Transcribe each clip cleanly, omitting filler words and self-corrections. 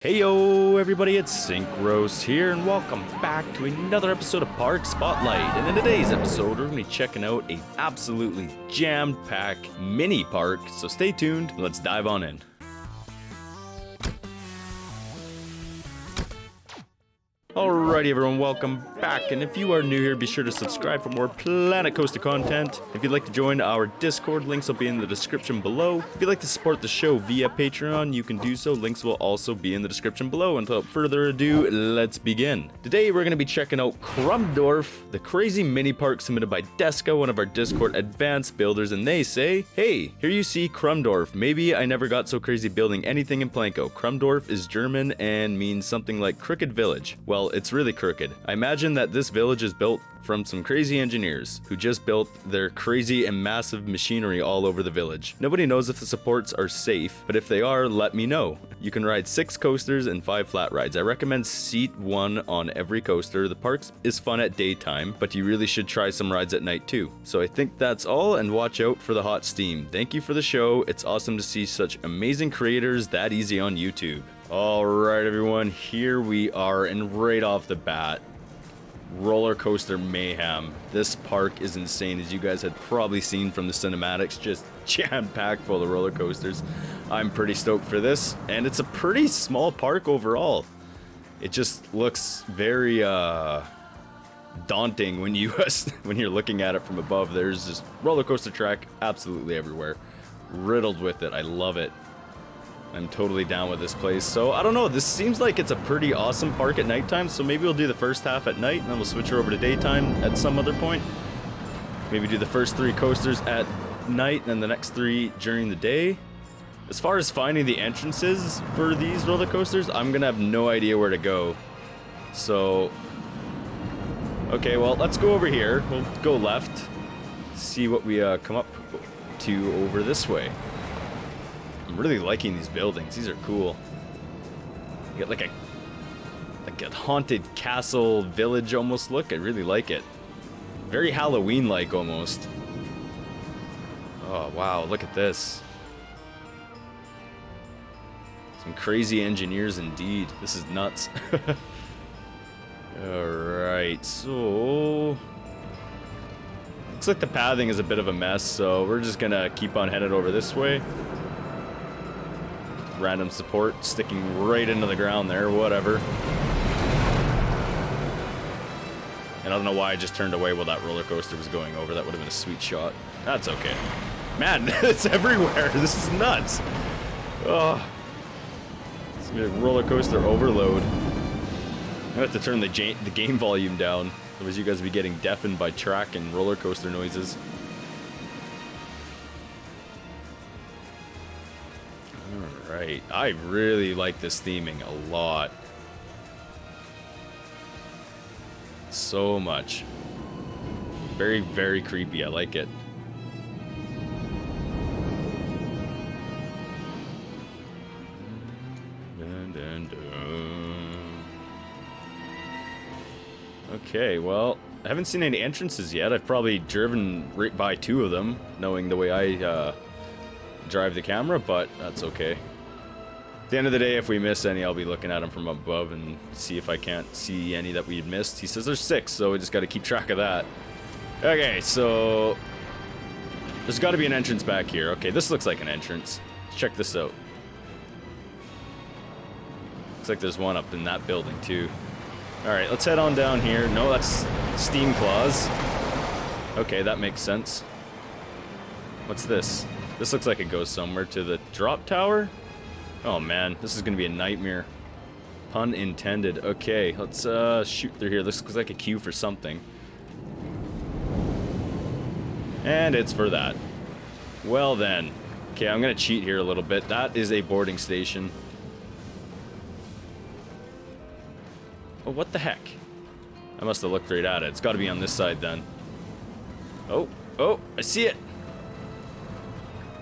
Heyo everybody, it's Synchros here and welcome back to another episode of Park Spotlight. And in today's episode we're going to be checking out a absolutely jam-packed mini park, so stay tuned, let's dive on in. Alrighty everyone, welcome back, and if you are new here, be sure to subscribe for more Planet Coaster content. If you'd like to join our Discord, links will be in the description below. If you'd like to support the show via Patreon, you can do so, links will also be in the description below. And without further ado, let's begin. Today we're going to be checking out Krummdorf, the crazy mini park submitted by Deska, one of our Discord advanced builders, and they say, hey, here you see Krummdorf. Maybe I never got so crazy building anything in Planko. Krummdorf is German and means something like crooked village. Well, it's really crooked. I imagine that this village is built from some crazy engineers who just built their crazy and massive machinery all over the village. Nobody knows if the supports are safe, but if they are, let me know. You can ride 6 coasters and 5 flat rides. I recommend seat 1 on every coaster. The park is fun at daytime, but you really should try some rides at night too. So I think that's all, and watch out for the hot steam. Thank you for the show. It's awesome to see such amazing creators that easy on YouTube. Alright everyone, here we are, and right off the bat, roller coaster mayhem. This park is insane, as you guys had probably seen from the cinematics, just jam-packed full of roller coasters. I'm pretty stoked for this, and it's a pretty small park overall. It just looks very daunting when you when you're looking at it from above. There's this roller coaster track absolutely everywhere, riddled with it. I love it. I'm totally down with this place. So, I don't know, this seems like it's a pretty awesome park at nighttime, so maybe we'll do the first half at night, and then we'll switch her over to daytime at some other point. Maybe do the first 3 coasters at night, and then the next 3 during the day. As far as finding the entrances for these roller coasters, I'm gonna have no idea where to go. So, okay, well, let's go over here. We'll go left, see what we come up to over this way. I'm really liking these buildings. These are cool. You got like a haunted castle village almost look. I really like it. Very Halloween-like almost. Oh wow, look at this. Some crazy engineers indeed. This is nuts. Alright, so looks like the pathing is a bit of a mess, so we're just gonna keep on headed over this way. Random support sticking right into the ground there, whatever. And I don't know why I just turned away while that roller coaster was going over. That would have been a sweet shot. That's okay. Man, it's everywhere. This is nuts. Oh. It's gonna be a roller coaster overload. I'm gonna have to turn the game volume down, otherwise you guys will be getting deafened by track and roller coaster noises. Alright, I really like this theming a lot. So much. Very, very creepy. I like it. Dun, dun, dun. Okay, well, I haven't seen any entrances yet. I've probably driven right by 2 of them, knowing the way I drive the camera, but that's okay. At the end of the day, if we miss any, I'll be looking at them from above and see if I can't see any that we missed. He says there's 6, so we just got to keep track of that. Okay, so there's got to be an entrance back here. Okay, this looks like an entrance. Let's check this out. Looks like there's one up in that building too. Alright, let's head on down here. No, that's steam claws. Okay, that makes sense. What's this? This looks like it goes somewhere to the drop tower. Oh man, this is gonna be a nightmare. Pun intended. Okay, let's shoot through here. This looks like a queue for something. And it's for that. Well then. Okay, I'm gonna cheat here a little bit. That is a boarding station. Oh, what the heck? I must have looked right at it. It's gotta be on this side then. Oh, I see it!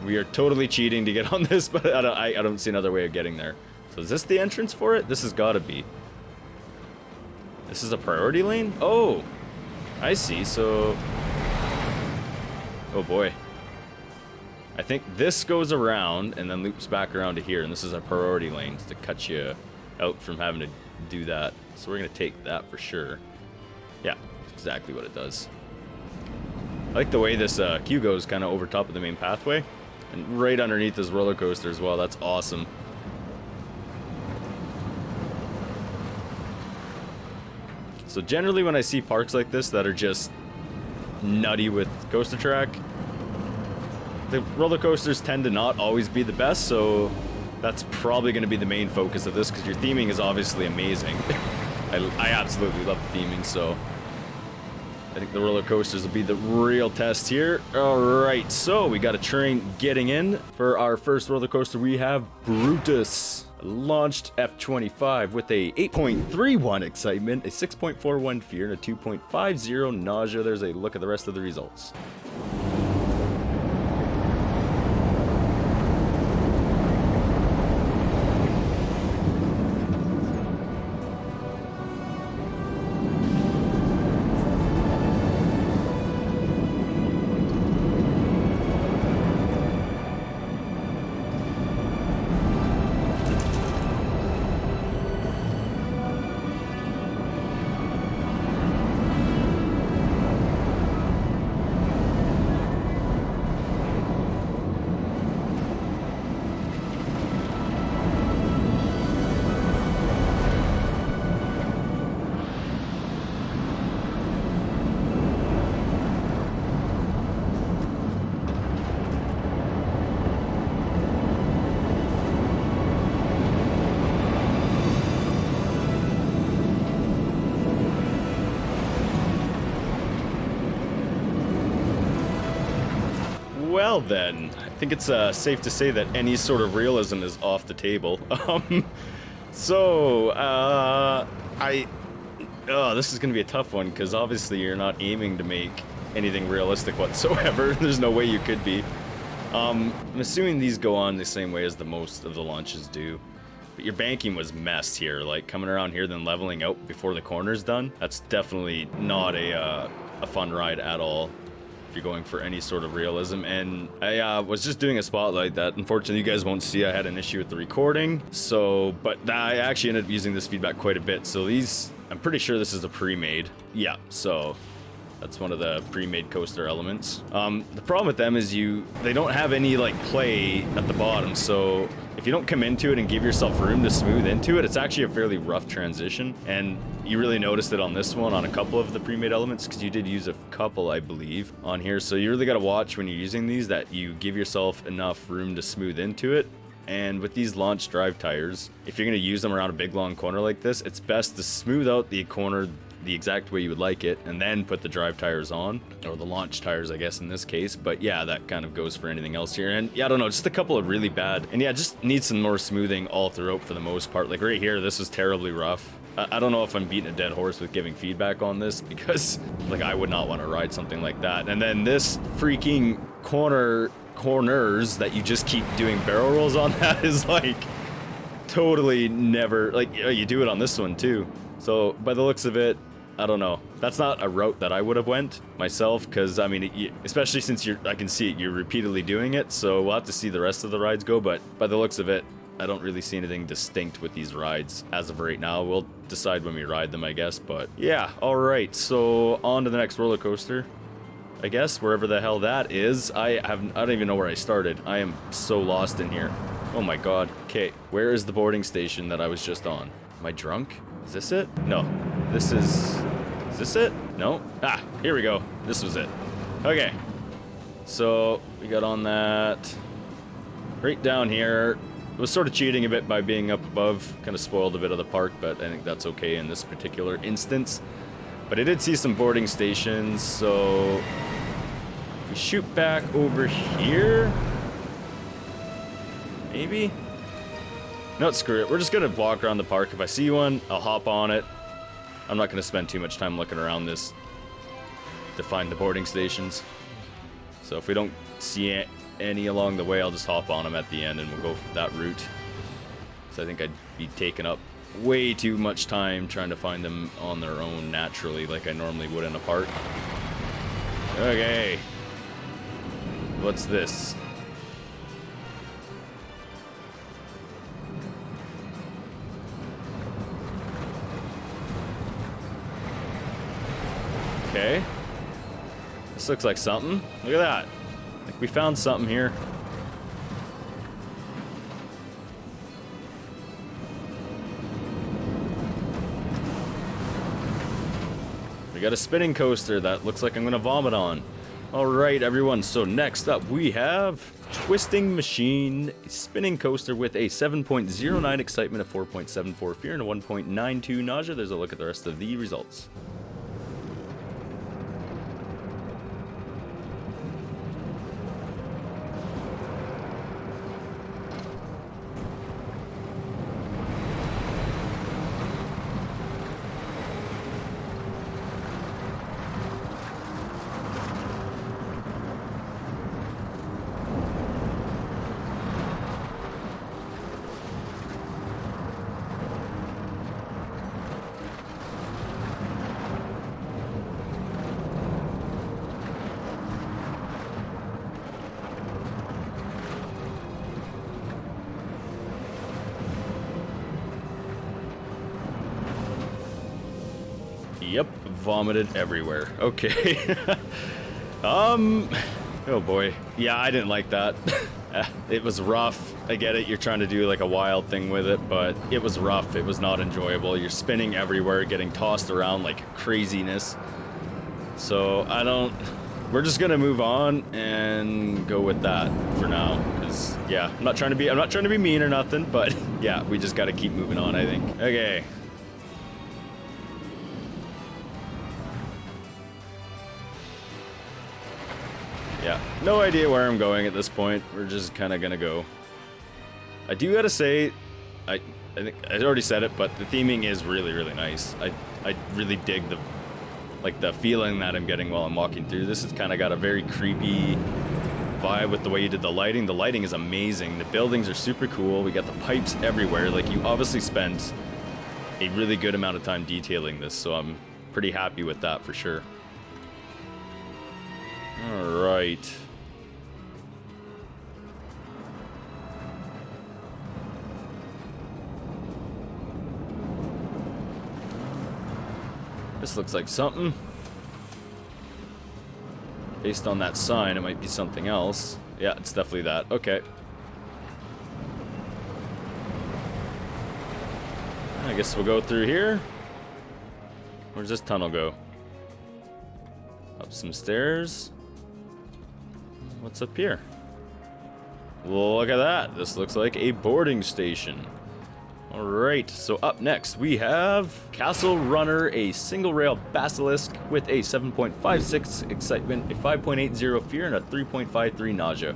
We are totally cheating to get on this, but I don't see another way of getting there. So is this the entrance for it? This has got to be. This is a priority lane? Oh, I see. So, oh boy. I think this goes around and then loops back around to here, and this is a priority lane to cut you out from having to do that. So we're gonna take that for sure. Yeah, that's exactly what it does. I like the way this queue goes kind of over top of the main pathway. And right underneath this roller coaster as well. That's awesome. So generally when I see parks like this that are just nutty with coaster track, the roller coasters tend to not always be the best, so that's probably going to be the main focus of this, because your theming is obviously amazing. I absolutely love the theming, so I think the roller coasters will be the real test here. Alright, so we got a train getting in. For our first roller coaster, we have Brutus. Launched F25 with a 8.31 excitement, a 6.41 fear, and a 2.50 nausea. There's a look at the rest of the results. Well then, I think it's safe to say that any sort of realism is off the table. This is going to be a tough one, because obviously you're not aiming to make anything realistic whatsoever. There's no way you could be. I'm assuming these go on the same way as the most of the launches do. But your banking was messed here, like coming around here then leveling out before the corner's done. That's definitely not a fun ride at all if you're going for any sort of realism. And I was just doing a spotlight that unfortunately you guys won't see. I had an issue with the recording, but I actually ended up using this feedback quite a bit. So these, I'm pretty sure this is a pre-made. Yeah, so that's one of the pre-made coaster elements. The problem with them is they don't have any like play at the bottom, so if you don't come into it and give yourself room to smooth into it, it's actually a fairly rough transition. And you really noticed it on this one, on a couple of the pre-made elements, because you did use a couple, I believe, on here. So you really got to watch when you're using these that you give yourself enough room to smooth into it. And with these launch drive tires, if you're going to use them around a big long corner like this, it's best to smooth out the corner the exact way you would like it, and then put the drive tires on, or the launch tires, I guess, in this case. But yeah, that kind of goes for anything else here. And yeah, I don't know, just a couple of really bad, and yeah, just needs some more smoothing all throughout for the most part. Like right here, this is terribly rough. I don't know if I'm beating a dead horse with giving feedback on this, because like I would not want to ride something like that. And then this freaking corners that you just keep doing barrel rolls on, that is like totally never, like you do it on this one too. So by the looks of it, I don't know. That's not a route that I would have went myself, because I mean, especially since I can see it, you're repeatedly doing it. So we'll have to see the rest of the rides go. But by the looks of it, I don't really see anything distinct with these rides as of right now. We'll decide when we ride them, I guess. But yeah, all right. So on to the next roller coaster, I guess, wherever the hell that is. I don't even know where I started. I am so lost in here. Oh my God. Okay, where is the boarding station that I was just on? Am I drunk? Is this it? No. Is this it? No? Ah, here we go. This was it. Okay. So, we got on that. Right down here. I was sort of cheating a bit by being up above. Kind of spoiled a bit of the park, but I think that's okay in this particular instance. But I did see some boarding stations, so if we shoot back over here, maybe? No, screw it. We're just gonna walk around the park. If I see one, I'll hop on it. I'm not gonna spend too much time looking around this to find the boarding stations. So if we don't see any along the way, I'll just hop on them at the end and we'll go that route. So I think I'd be taking up way too much time trying to find them on their own naturally, like I normally would in a park. Okay. What's this? Okay. This looks like something. Look at that. Like we found something here. We got a spinning coaster that looks like I'm gonna vomit on. Alright everyone, so next up we have Twisting Machine, a spinning coaster with a 7.09 excitement, a 4.74 fear, and a 1.92 nausea. There's a look at the rest of the results. Yep, vomited everywhere. Okay. Oh boy. Yeah, I didn't like that. It was rough. I get it, you're trying to do like a wild thing with it, but it was rough. It was not enjoyable. You're spinning everywhere, getting tossed around like craziness. So we're just gonna move on and go with that for now. Cause yeah, I'm not trying to be mean or nothing, but yeah, we just gotta keep moving on, I think. Okay. Yeah, no idea where I'm going at this point. We're just kind of gonna go. I do gotta say, I think I already said it, but the theming is really, really nice. I really dig the feeling that I'm getting while I'm walking through. This has kind of got a very creepy vibe with the way you did the lighting. The lighting is amazing. The buildings are super cool. We got the pipes everywhere. Like, you obviously spent a really good amount of time detailing this, so I'm pretty happy with that for sure. Alright. This looks like something. Based on that sign, it might be something else. Yeah, it's definitely that. Okay. I guess we'll go through here. Where's this tunnel go? Up some stairs. What's up here? Look at that. This looks like a boarding station. Alright, so up next we have Castle Runner, a single rail basilisk with a 7.56 excitement, a 5.80 fear, and a 3.53 nausea.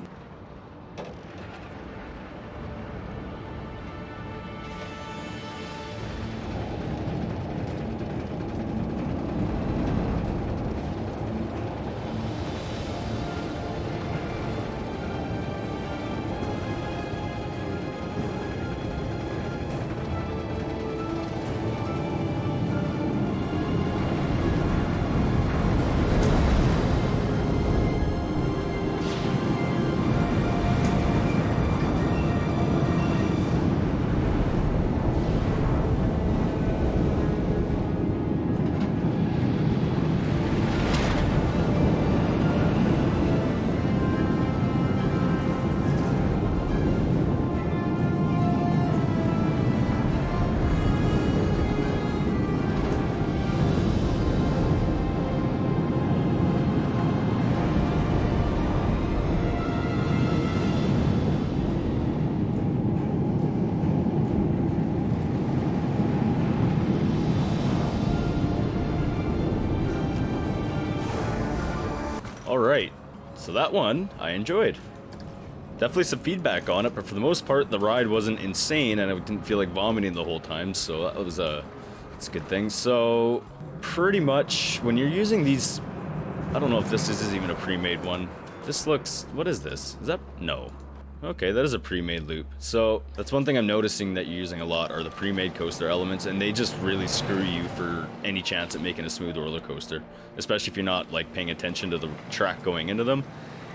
Alright, so that one I enjoyed. Definitely some feedback on it, but for the most part the ride wasn't insane and I didn't feel like vomiting the whole time, so that was it's a good thing. So pretty much when you're using these, I don't know if this is even a pre-made one. This looks, what is this? Is that, no. Okay, that is a pre-made loop. So that's one thing I'm noticing that you're using a lot are the pre-made coaster elements, and they just really screw you for any chance at making a smooth roller coaster, especially if you're not like paying attention to the track going into them.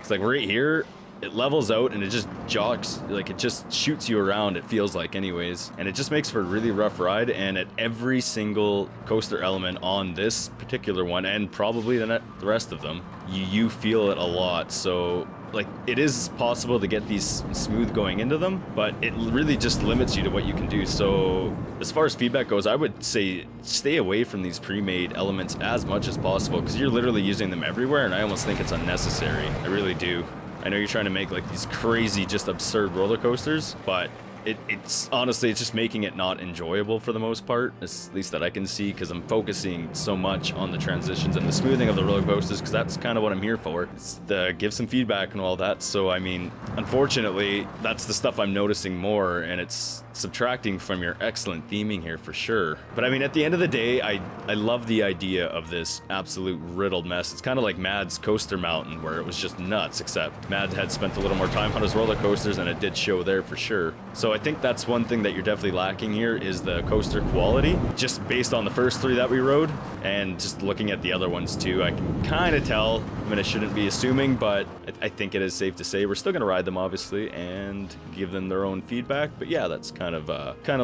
It's like right here, it levels out and it just jogs, like it just shoots you around, it feels like anyways. And it just makes for a really rough ride, and at every single coaster element on this particular one, and probably the rest of them, you feel it a lot. So like, it is possible to get these smooth going into them, but it really just limits you to what you can do. So as far as feedback goes, I would say stay away from these pre-made elements as much as possible, because you're literally using them everywhere, and I almost think it's unnecessary. I really do. I know you're trying to make like these crazy, just absurd roller coasters, but it's honestly, it's just making it not enjoyable for the most part, at least that I can see, because I'm focusing so much on the transitions and the smoothing of the roller coasters, because that's kind of what I'm here for. It's to give some feedback and all that. So I mean, unfortunately, that's the stuff I'm noticing more, and it's subtracting from your excellent theming here for sure. But I mean, at the end of the day, I love the idea of this absolute riddled mess. It's kind of like Mad's Coaster Mountain, where it was just nuts, except Mad had spent a little more time on his roller coasters, and it did show there for sure. So I think that's one thing that you're definitely lacking here, is the coaster quality, just based on the first 3 that we rode, and just looking at the other ones too. I can kind of tell. I mean, I shouldn't be assuming, but I think it is safe to say we're still gonna ride them obviously and give them their own feedback. But yeah, that's kind of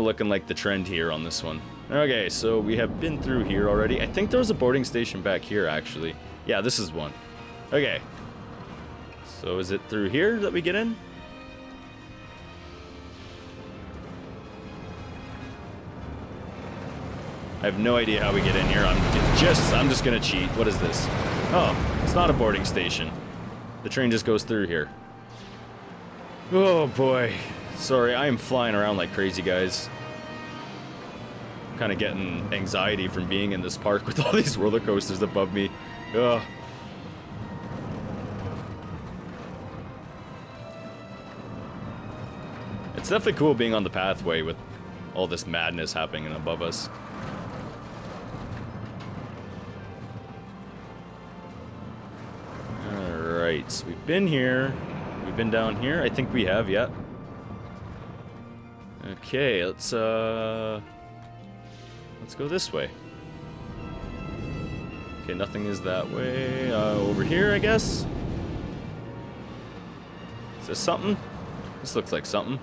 looking like the trend here on this one. Okay, so we have been through here already. I think there was a boarding station back here actually. Yeah, this is one. Okay, so is it through here that we get in? I have no idea how we get in here. I'm just gonna cheat. What is this? Oh, it's not a boarding station. The train just goes through here. Oh boy. Sorry, I am flying around like crazy, guys. I'm kind of getting anxiety from being in this park with all these roller coasters above me. Ugh. It's definitely cool being on the pathway with all this madness happening above us. Alright, so we've been here. We've been down here. I think we have, yeah. Okay, let's go this way. Okay, nothing is that way. Over here, I guess? Is this something? This looks like something.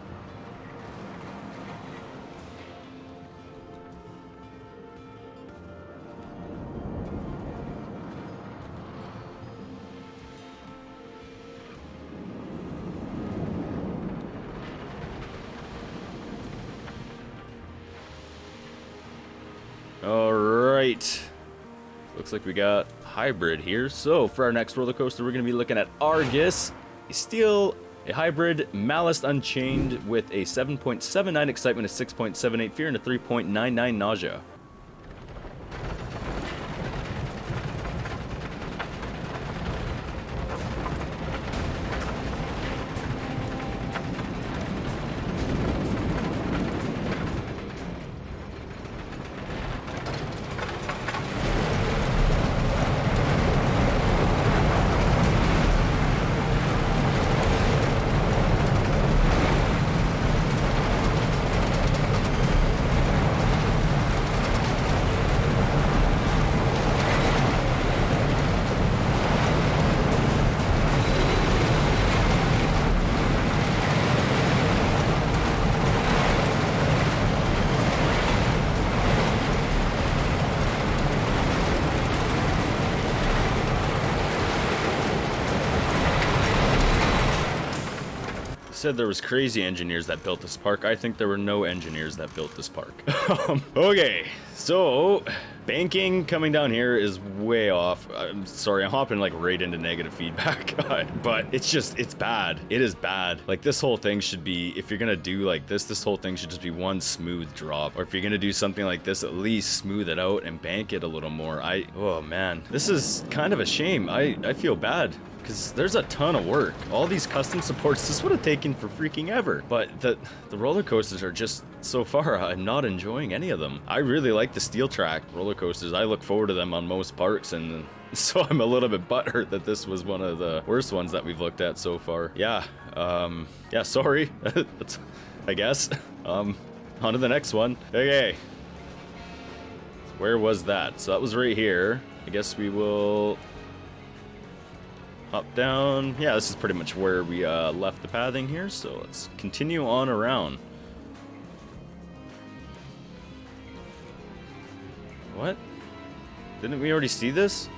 Alright. Looks like we got hybrid here. So for our next roller coaster, we're going to be looking at Argos. A hybrid Malice Unchained with a 7.79 excitement, a 6.78 fear, and a 3.99 nausea. Said there was crazy engineers that built this park. I think there were no engineers that built this park. Okay, so banking coming down here is way off. I'm sorry, I'm hopping like right into negative feedback, but it's bad. It is bad. Like, this whole thing should be, if you're gonna do like this whole thing should just be one smooth drop. Or if you're gonna do something like this, at least smooth it out and bank it a little more. Oh man, this is kind of a shame. I feel bad, because there's a ton of work. All these custom supports, this would have taken for freaking ever. But the roller coasters are just, so far, I'm not enjoying any of them. I really like the steel track roller coasters. I look forward to them on most parks, and so I'm a little bit butthurt that this was one of the worst ones that we've looked at so far. Yeah, yeah, sorry. That's, I guess. On to the next one. Okay. Where was that? So that was right here. I guess we will... Up, down. Yeah, this is pretty much where we left the pathing here, so let's continue on around. What? Didn't we already see this?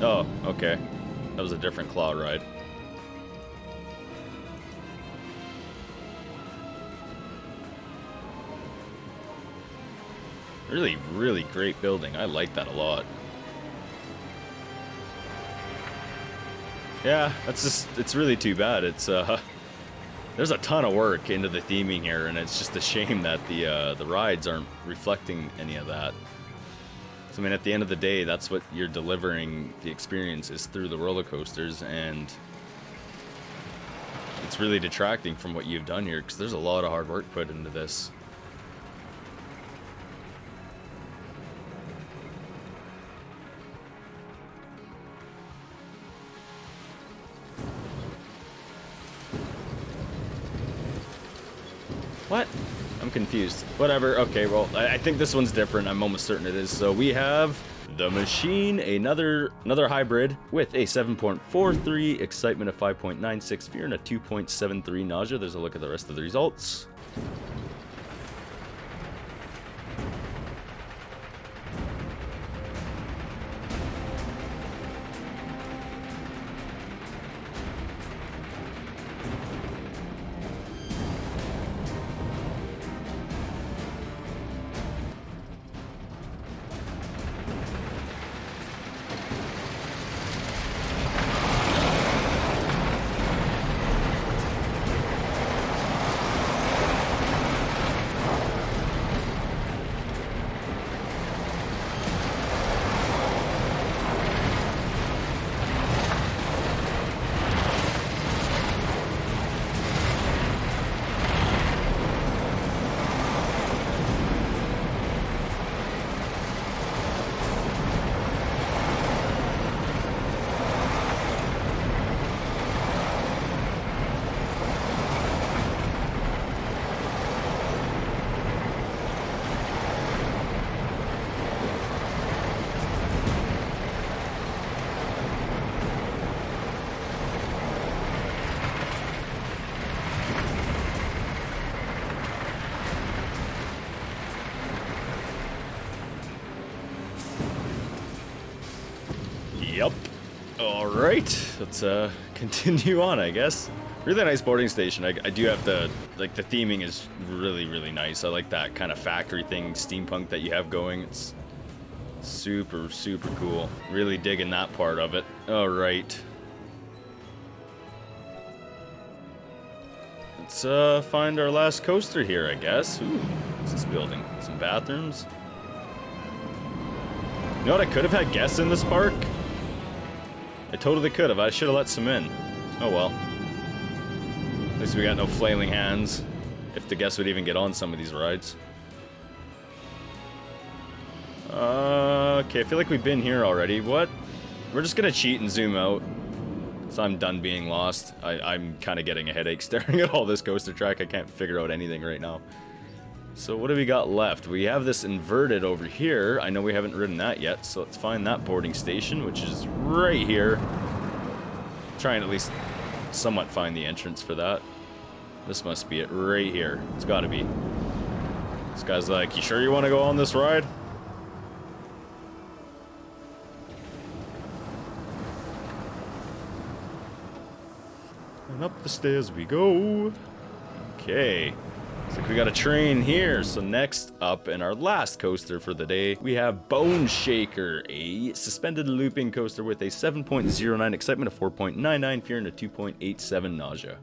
Oh, okay. That was a different claw ride. Really, really great building. I like that a lot. Yeah, that's just, it's really too bad. It's, there's a ton of work into the theming here, and it's just a shame that the rides aren't reflecting any of that. So, I mean, at the end of the day, that's what you're delivering the experience is through the roller coasters, and it's really detracting from what you've done here, because there's a lot of hard work put into this. What? I'm confused. Whatever. Okay, well, I think this one's different. I'm almost certain it is. So we have the machine, another hybrid with a 7.43, excitement of 5.96, fear, and a 2.73 nausea. There's a look at the rest of the results. Yep. Alright, let's continue on, I guess. Really nice boarding station. I do have to, like, the theming is really, really nice. I like that kind of factory thing, steampunk that you have going. It's super, super cool. Really digging that part of it. Alright. Let's find our last coaster here, I guess. Ooh, what's this building? Some bathrooms. You know what, I could have had guests in this park. I totally could have. I should have let some in. Oh well. At least we got no flailing hands. If the guests would even get on some of these rides. Okay, I feel like we've been here already. What? We're just gonna cheat and zoom out. So I'm done being lost. I'm kind of getting a headache staring at all this coaster track. I can't figure out anything right now. So what do we got left? We have this inverted over here. I know we haven't ridden that yet, so let's find that boarding station, which is right here. Try and at least somewhat find the entrance for that. This must be it right here. It's gotta be. This guy's like, you sure you want to go on this ride? And up the stairs we go. Okay. Looks like we got a train here. So next up, in our last coaster for the day, we have Bone Shaker, a suspended looping coaster with a 7.09 excitement, a 4.99 fear, and a 2.87 nausea.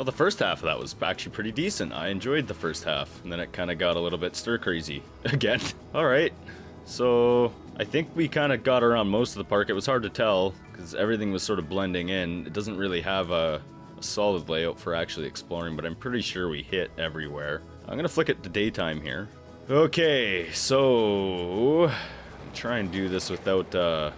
Well, the first half of that was actually pretty decent. I enjoyed the first half, and then it kind of got a little bit stir crazy again. All right, so I think we kind of got around most of the park. It was hard to tell because everything was sort of blending in. It doesn't really have a solid layout for actually exploring, but I'm pretty sure we hit everywhere. I'm gonna flick it to daytime here. Okay, so try and do this without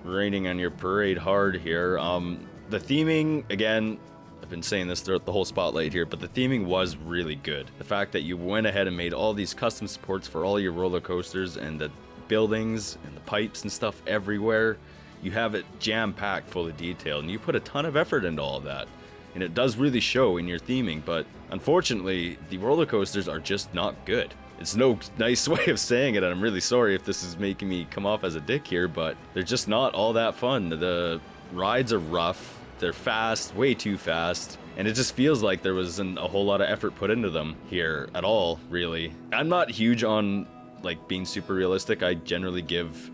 raining on your parade hard here. The theming, again, I've been saying this throughout the whole spotlight here, but the theming was really good. The fact that you went ahead and made all these custom supports for all your roller coasters and the buildings and the pipes and stuff everywhere, you have it jam-packed full of detail, and you put a ton of effort into all of that. And it does really show in your theming, but unfortunately, the roller coasters are just not good. It's no nice way of saying it, and I'm really sorry if this is making me come off as a dick here, but they're just not all that fun. The rides are rough, they're fast, way too fast, and it just feels like there wasn't a whole lot of effort put into them here at all, really. I'm not huge on like being super realistic. I generally give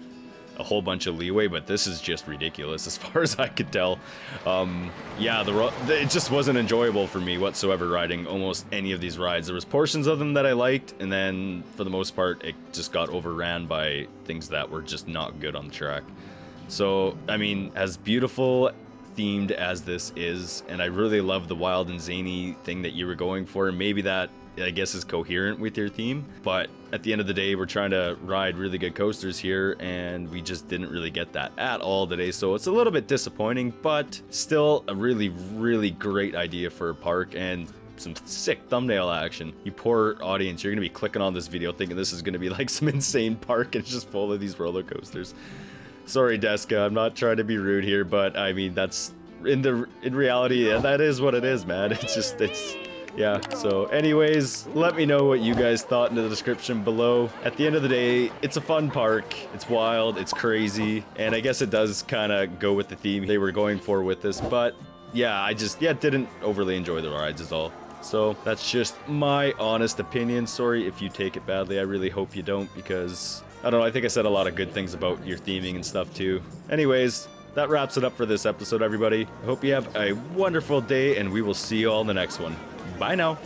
a whole bunch of leeway, but this is just ridiculous as far as I could tell. Yeah, it just wasn't enjoyable for me whatsoever riding almost any of these rides. There was portions of them that I liked, and then for the most part it just got overran by things that were just not good on the track. So I mean, as beautiful themed as this is, and I really love the wild and zany thing that you were going for, and maybe that I guess is coherent with your theme, but at the end of the day, we're trying to ride really good coasters here, and we just didn't really get that at all today, so it's a little bit disappointing, but still a really, really great idea for a park, and some sick thumbnail action. You poor audience, you're gonna be clicking on this video thinking this is gonna be like some insane park, and it's just full of these roller coasters. Sorry, Deska, I'm not trying to be rude here, but I mean, that's, in reality, that is what it is, man. Yeah, so anyways, let me know what you guys thought in the description below. At the end of the day, it's a fun park, it's wild, it's crazy, and I guess it does kind of go with the theme they were going for with this, but yeah, I didn't overly enjoy the rides is all. So that's just my honest opinion. Sorry if you take it badly, I really hope you don't, because, I don't know, I think I said a lot of good things about your theming and stuff too. Anyways, that wraps it up for this episode, everybody. I hope you have a wonderful day, and we will see you all in the next one. Bye now.